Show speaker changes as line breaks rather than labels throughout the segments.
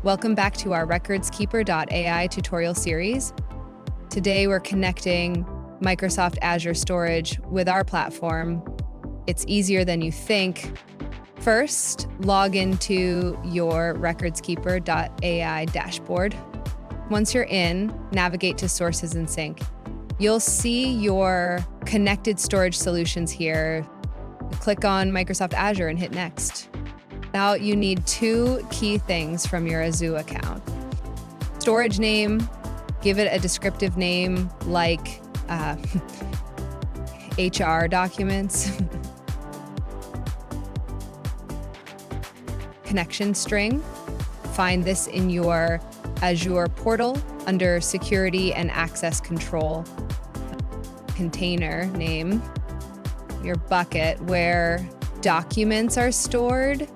Welcome back to our HIPAA tutorial series. Today we're connecting Microsoft Azure storage with our platform. It's easier than you think. First, log into your HIPAA dashboard. Once you're in, navigate to Sources and Sync. You'll see your connected storage solutions here. Click on Microsoft Azure and hit Next. Now you need two key things from your Azure account. Storage name, give it a descriptive name like HR documents. Connection string, find this in your Azure portal under Security and Access Control. Container name, your bucket where documents are stored.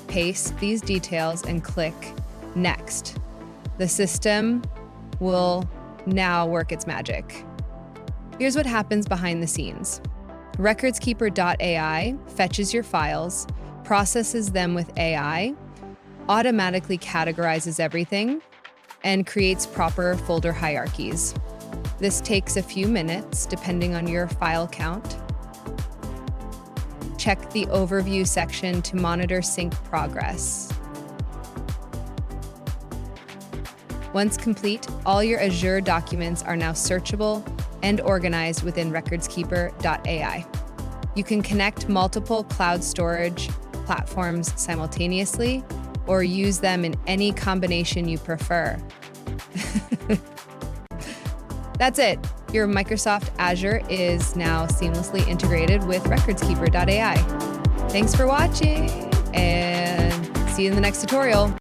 Paste these details and click Next. The system will now work its magic. Here's what happens behind the scenes. HIPAA fetches your files, processes them with AI, automatically categorizes everything, and creates proper folder hierarchies. This takes a few minutes depending on your file count. Check the Overview section to monitor sync progress. Once complete, all your Azure documents are now searchable and organized within HIPAA. You can connect multiple cloud storage platforms simultaneously or use them in any combination you prefer. That's it. Your Microsoft Azure is now seamlessly integrated with HIPAA. Thanks for watching and see you in the next tutorial.